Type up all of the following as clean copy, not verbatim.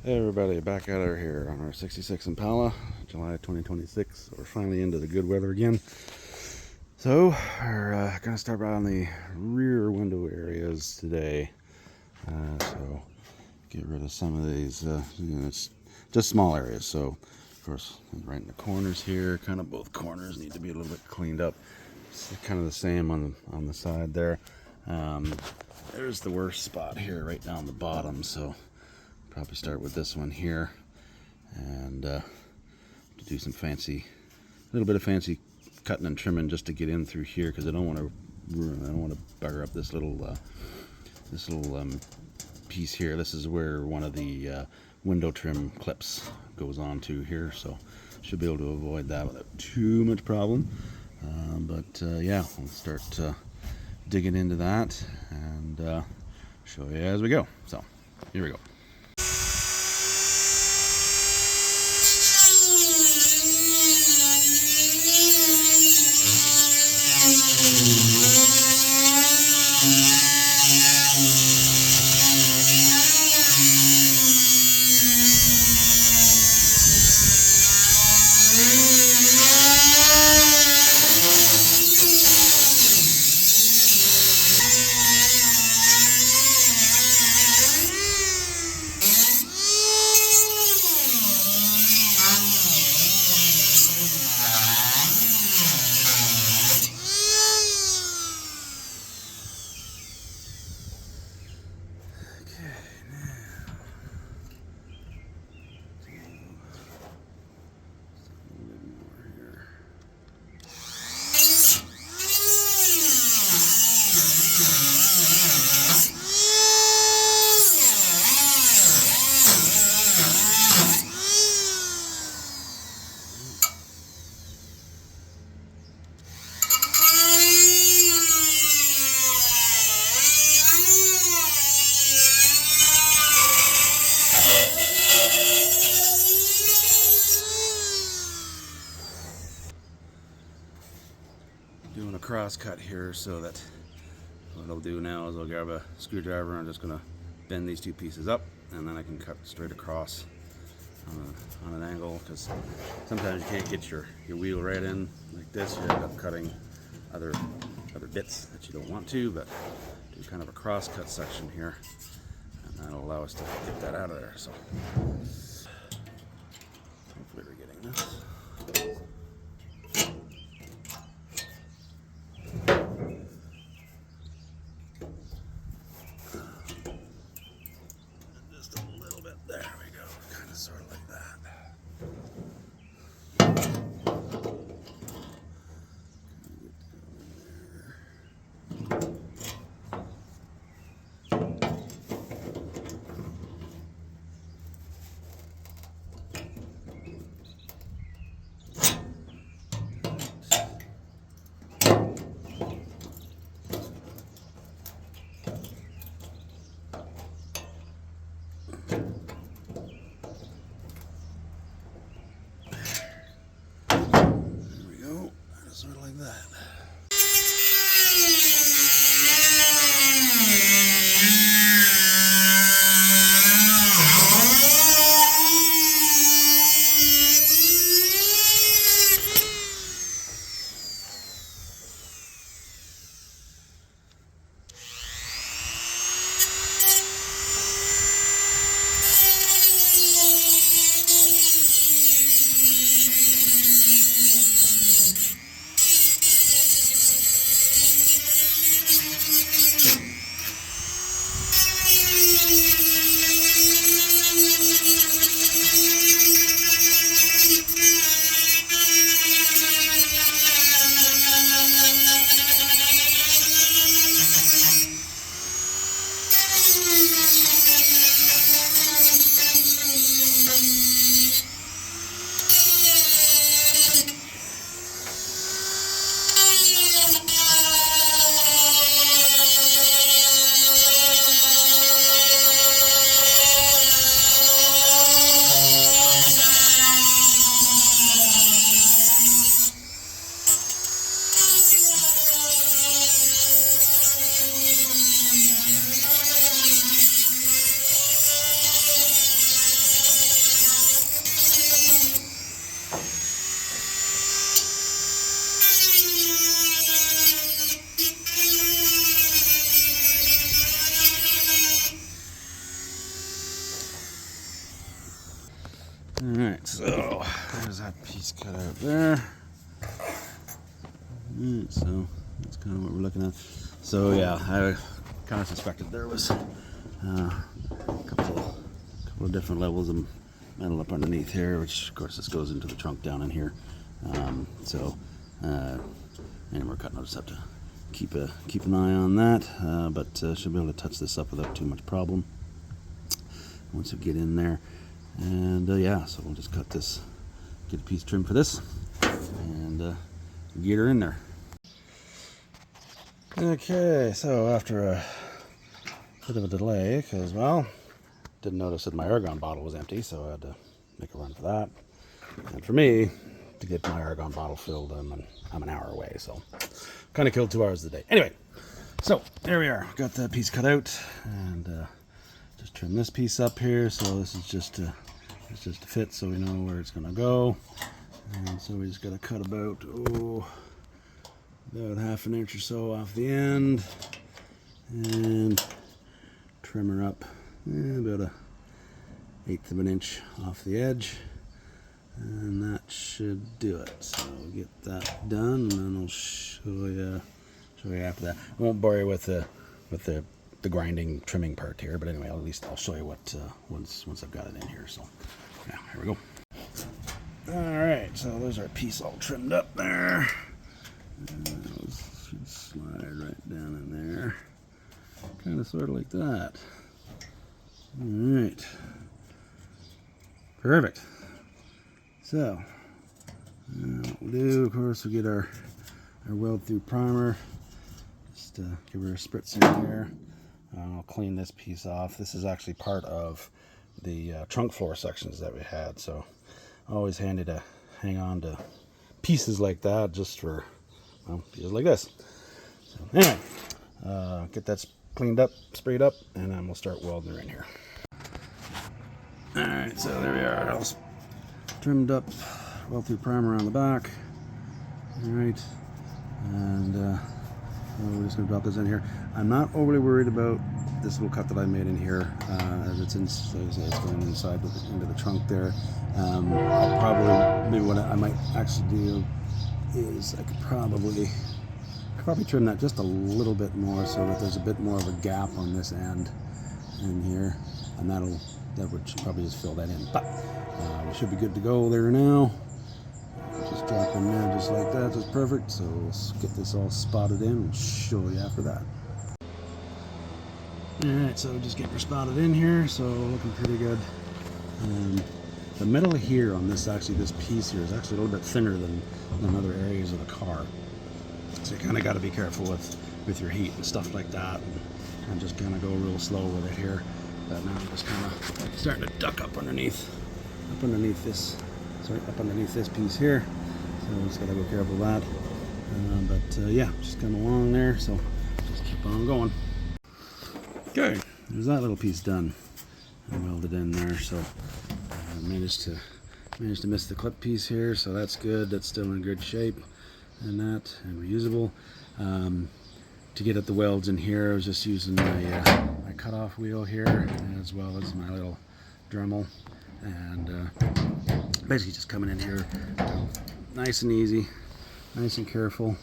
Hey everybody, back at her here on our 66 Impala, July 2026. We're finally into the good weather again. So, we're going to start out on the rear window areas today. So, get rid of some of these, it's just small areas. So, of course, right in the corners here, kind of both corners need to be a little bit cleaned up. It's kind of the same on the side there. There's the worst spot here, right down the bottom. So, probably start with this one here, and do some a little bit of fancy cutting and trimming just to get in through here, because I don't want to bugger up this little piece here. This is where one of the window trim clips goes on to here, so should be able to avoid that without too much problem. Yeah, we'll start digging into that and show you as we go. So here we go. Doing a cross cut here, so that what I'll do now is I'll grab a screwdriver and I'm just going to bend these two pieces up, and then I can cut straight across on an angle, because sometimes you can't get your wheel right in like this. You end up cutting other bits that you don't want to, but do kind of a cross cut section here, and that'll allow us to get that out of there. So hopefully we're getting this. Sort of like that. Alright, so there's that piece cut out there. Alright, so that's kind of what we're looking at. So yeah, I kind of suspected there was a couple of different levels of metal up underneath here, which of course this goes into the trunk down in here. And we're cutting. I'll just have to keep an eye on that, but should be able to touch this up without too much problem once we get in there. And yeah, so we'll just cut this, get a piece trimmed for this, and get her in there. Okay, so after a bit of a delay, because, well, didn't notice that my Argon bottle was empty, so I had to make a run for that. And for me, to get my Argon bottle filled, I'm an hour away, so kind of killed 2 hours of the day. Anyway, so there we are. Got that piece cut out, and just trim this piece up here. So this is just to fit, so we know where it's going to go. And so we just got to cut about half an inch or so off the end, and trim her up about 1/8 of an inch off the edge, and that should do it. So we'll get that done, and then I'll show you after that. I won't bore you with the grinding trimming part here, but anyway, at least I'll show you what once I've got it in here. So yeah, here we go. All right, so there's our piece all trimmed up there. Should slide right down in there, kind of sort of like that. All right, perfect. So what we'll do, of course, we'll get our weld through primer. Just give her a spritz in there. I'll clean this piece off. This is actually part of the trunk floor sections that we had, so always handy to hang on to pieces like that, just for, well, pieces like this. So anyway, get that cleaned up, sprayed up, and then we'll start welding her in here. All right, so there we are, all trimmed up, weld through primer on the back. All right, and we're just gonna drop this in here. I'm not overly worried about this little cut that I made in here, as it's going inside into the trunk there. I'll probably, maybe what I might actually do is I could probably trim that just a little bit more, so that there's a bit more of a gap on this end in here, and that would probably just fill that in. But we should be good to go there now. Just drop in there just like that, just perfect. So let's get this all spotted in. We'll show you after that. Alright, so just getting her spotted in here, so looking pretty good. The metal here on this, actually this piece here, is actually a little bit thinner than other areas of the car. So you kind of got to be careful with your heat and stuff like that, and just kind of go real slow with it here. But now I'm just kind of starting to duck up underneath this piece here. So just got to go careful with that. But yeah, just come along there, so just keep on going. Okay, there's that little piece done. I welded in there, so I managed to miss the clip piece here, so that's good. That's still in good shape, and reusable. To get at the welds in here, I was just using my cutoff wheel here, as well as my little Dremel, and basically just coming in here, nice and easy, nice and careful.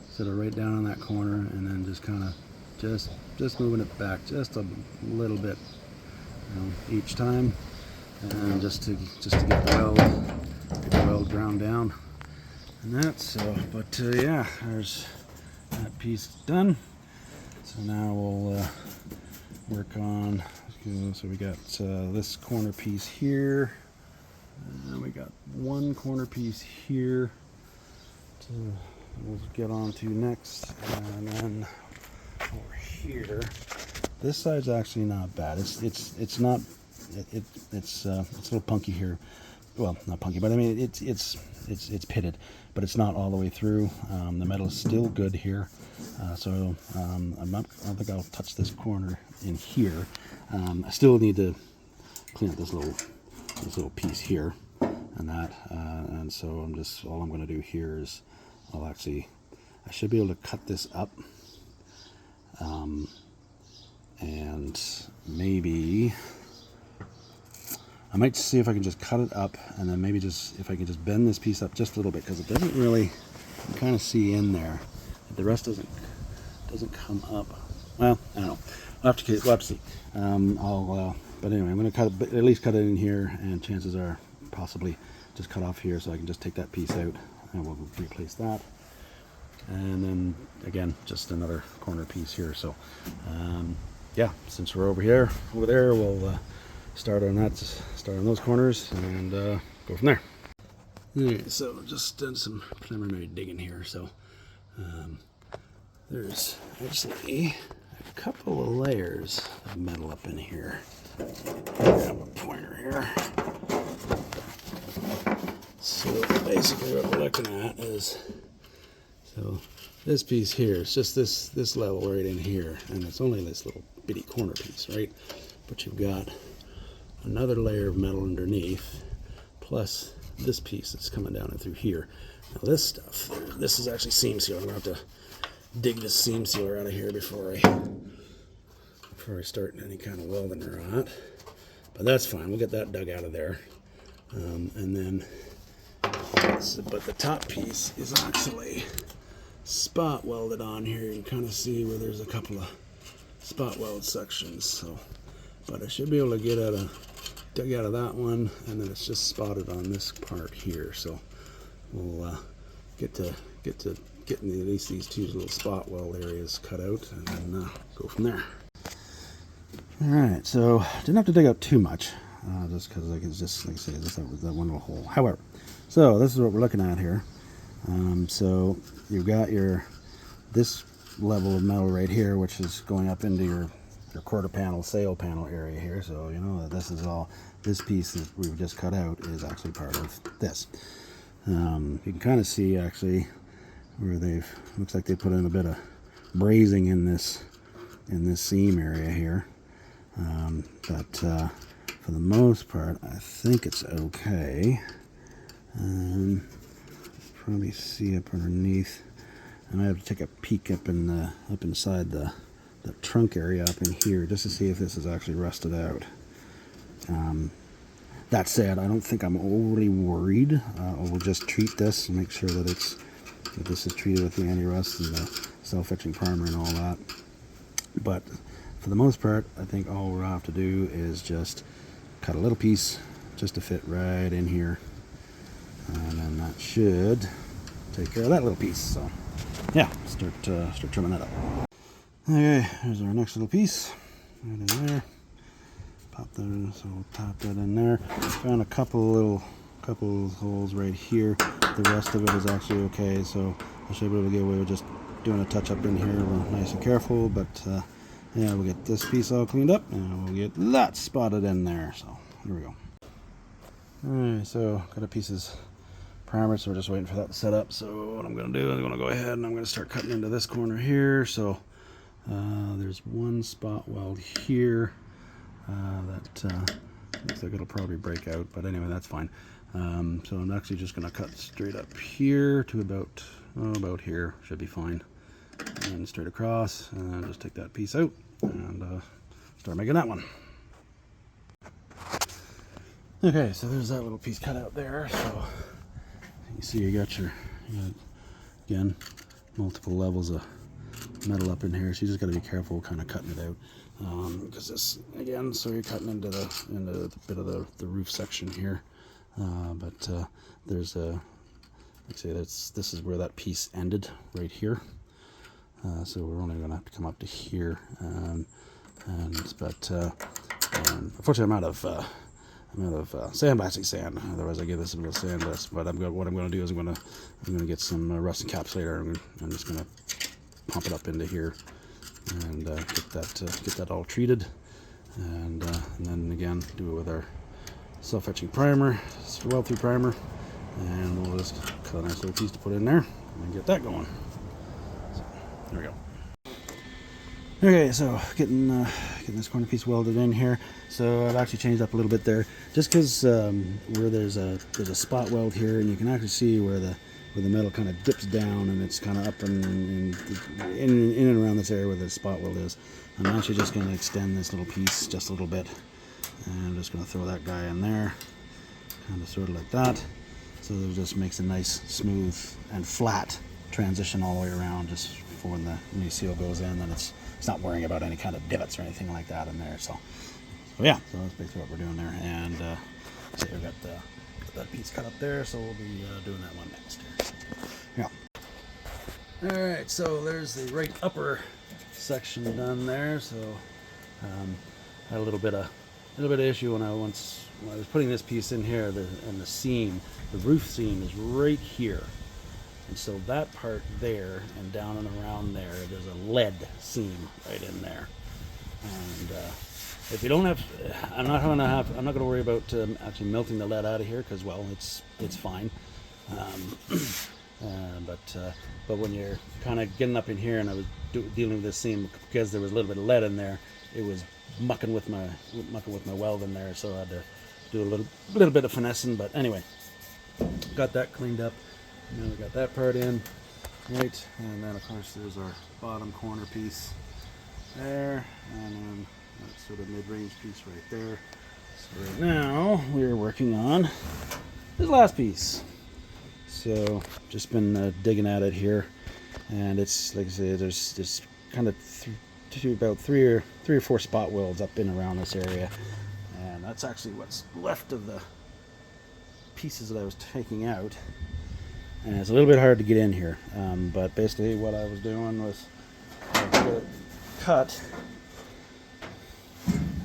Set it right down on that corner, and then just kind of just moving it back just a little bit, each time, and just to get the weld ground down, and that. So, but yeah, there's that piece done. So now we'll work on. So we got this corner piece here, and we got one corner piece here to we'll get on to next, and then over here, this side's actually not bad. It's not it's a little punky here. Well, not punky, but I mean it's pitted, but it's not all the way through. The metal is still good here, so I don't think I'll touch this corner in here. I still need to clean up this little piece here, and that, and so all I'm going to do here is I should be able to cut this up, and maybe I might see if I can just cut it up, and then maybe just if I can just bend this piece up just a little bit, because it doesn't really, you can kind of see in there. The rest doesn't come up. Well, I don't know. We'll have to see. But anyway, I'm going to cut it, at least cut it in here, and chances are possibly just cut off here, so I can just take that piece out, and we'll replace that. And then again, just another corner piece here. So yeah, since we're over there, we'll start on those corners and go from there. Alright, so just done some preliminary digging here. So there's actually a couple of layers of metal up in here. Grab a pointer here. So basically what we're looking at is, so this piece here, it's just this level right in here, and it's only this little bitty corner piece, right? But you've got another layer of metal underneath, plus this piece that's coming down and through here. Now this stuff, this is actually seam sealer. I'm gonna have to dig this seam sealer out of here before I start any kind of welding or not. But that's fine. We'll get that dug out of there, and then. But the top piece is actually spot welded on here. You can kind of see where there's a couple of spot weld sections. So, but I should be able to dig out of that one, and then it's just spotted on this part here. So we'll get to getting at least these two little spot weld areas cut out, and then go from there. All right, so didn't have to dig out too much, just because I can just, like I say, just that one little hole. However, so this is what we're looking at here. So you've got this level of metal right here, which is going up into your quarter panel, sail panel area here. So you know that this piece that we've just cut out is actually part of this. You can kind of see actually where looks like they put in a bit of brazing in this seam area here. But for the most part, I think it's okay. Probably see up underneath, and I have to take a peek up inside the trunk area up in here just to see if this is actually rusted out. That said, I don't think I'm overly worried. We'll just treat this and make sure that this is treated with the anti-rust and the self-etching primer and all that. But for the most part, I think all we'll have to do is just cut a little piece just to fit right in here. And then that should take care of that little piece. So yeah, start trimming that up. Okay, here's our next little piece. Right in there. Pop that in, so we'll pop that in there. Found a couple holes right here. The rest of it is actually okay, so I should be able to get away with just doing a touch up in here. We're nice and careful, but yeah, we'll get this piece all cleaned up and we'll get that spotted in there. So here we go. Alright, so got a pieces primer, so we're just waiting for that to set up. So what I'm going to do is I'm going to go ahead and I'm going to start cutting into this corner here. So there's one spot weld here that looks like it'll probably break out, but anyway, that's fine. So I'm actually just going to cut straight up here to about here, should be fine, and straight across, and just take that piece out and start making that one. Okay, so there's that little piece cut out there. So you see you got again multiple levels of metal up in here, so you just got to be careful kind of cutting it out, because this again, so you're cutting into the bit of the roof section here, but there's like I say, this is where that piece ended right here, so we're only going to have to come up to here, but unfortunately I'm out of sandblasting sand. Otherwise I give this a little sand blast. But what I'm going to do is I'm going to get some rust encapsulator. I'm just going to pump it up into here and get that all treated, and then again do it with our self-etching primer, weld through primer, and we'll just cut a nice little piece to put in there and get that going. So, there we go. Okay, so getting this corner piece welded in here. So I've actually changed up a little bit there, just because where there's a spot weld here, and you can actually see where the metal kind of dips down, and it's kind of up in and around this area where the spot weld is. I'm actually just going to extend this little piece just a little bit, and I'm just going to throw that guy in there, kind of sort of like that. So it just makes a nice, smooth, and flat transition all the way around, just before when the new seal goes in, and it's not worrying about any kind of divots or anything like that in there. So yeah, so that's basically what we're doing there. And so we've got that piece cut up there, so we'll be doing that one next here. Yeah. All right, so there's the right upper section done there. So had a little bit of issue when I was putting this piece in here, and the seam, the roof seam is right here, and so that part there and down and around there's a lead seam right in there. And if you don't have, I'm not going to worry about actually melting the lead out of here, because, well, it's fine. But when you're kind of getting up in here, and I was dealing with this seam, because there was a little bit of lead in there, it was mucking with my weld in there, so I had to do a little bit of finessing. But anyway, got that cleaned up. Now we got that part in, right? And then of course there's our bottom corner piece there, and then that sort of mid-range piece right there. So right now we're working on this last piece. So just been digging at it here, and it's like I say, there's kind of about three or four spot welds up in around this area, and that's actually what's left of the pieces that I was taking out. And it's a little bit hard to get in here, but basically what I was doing was cut.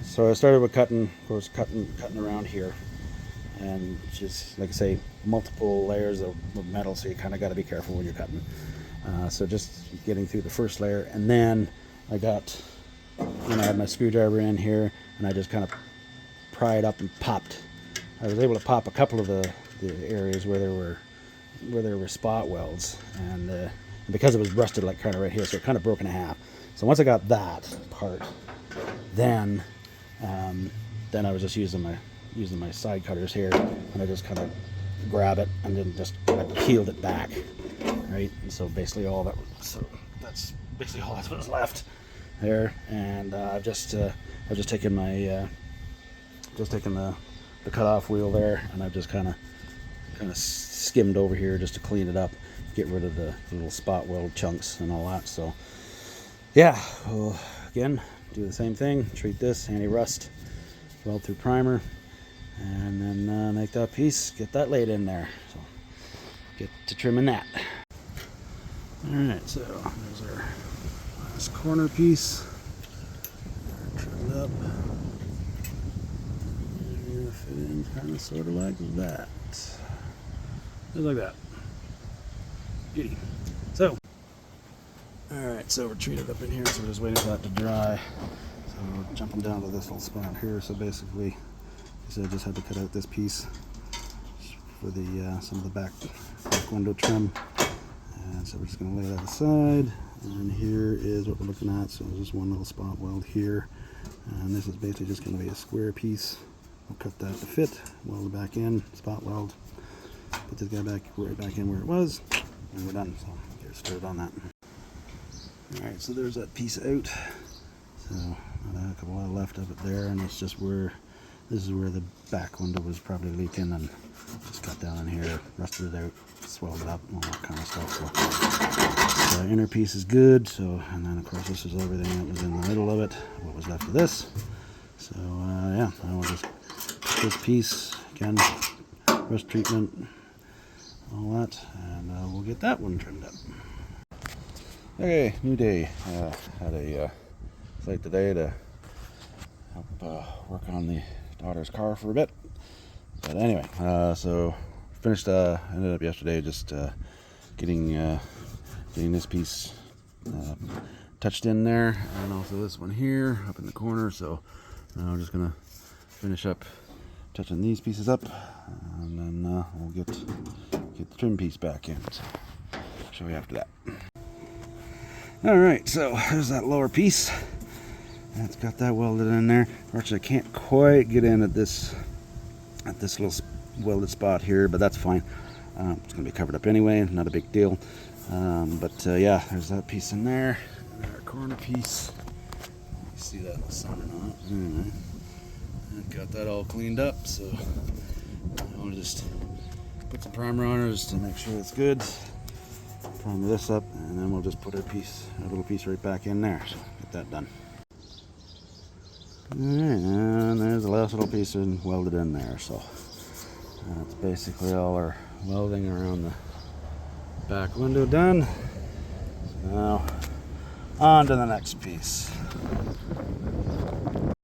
So I started with cutting around here, and just like I say, multiple layers of metal, so you kind of got to be careful when you're cutting. So just getting through the first layer, and then I had my screwdriver in here, and I just kind of pried up and popped. I was able to pop a couple of the areas where there were spot welds, and because it was rusted like kind of right here, so it kind of broke in half. So once I got that part, then I was just using my side cutters here, and I just kind of grab it and then just kind of peeled it back, right? And so basically that's basically all that was left there. And I've just taken my the cutoff wheel there, and I've just kind of skimmed over here just to clean it up, get rid of the little spot weld chunks and all that. So yeah, we'll again do the same thing, treat this anti-rust, weld through primer, and then make that piece, get that laid in there. So get to trimming that. Alright, so there's our last corner piece. Trimmed up. And we're gonna fit in kind of sort of like that. Just like that. Beauty. So, alright, so we're treated up in here, so we're just waiting for that to dry. So we're jumping down to this little spot here. So basically, I just had to cut out this piece for the some of the back window trim. And so we're just going to lay that aside. And here is what we're looking at. So there's just one little spot weld here. And this is basically just going to be a square piece. We'll cut that to fit, weld it back in, spot weld. Put this guy right back in where it was. And we're done. So get started on that. Alright, so there's that piece out. So I had a couple left of it there. And it's just where, this is where the back window was probably leaking. And just cut down in here, rusted it out, swelled it up, all that kind of stuff. So the inner piece is good. So, and then of course this is everything that was in the middle of it, what was left of this. So yeah, I will just put this piece again, rust treatment, all that, and we'll get that one trimmed up. Okay, new day. Had a flight today to help work on the daughter's car for a bit. But anyway, so finished. Ended up yesterday just getting this piece touched in there, and also this one here up in the corner. So now I'm just gonna finish up touching these pieces up, and then we'll get the trim piece back in. So I'll show you after that. All right, so there's that lower piece. It's got that welded in there. Actually, I can't quite get in at this little welded spot here, but that's fine. It's going to be covered up anyway, not a big deal. Yeah, there's that piece in there. And our corner piece. You see that in the sun or not? Anyway. Got that all cleaned up, so I'll just put some primer on it just to make sure it's good. Primer this up, and then we'll just put a little piece right back in there. So get that done. Alright, and there's the last little piece welded in there. So that's basically all our welding around the back window done. So now on to the next piece.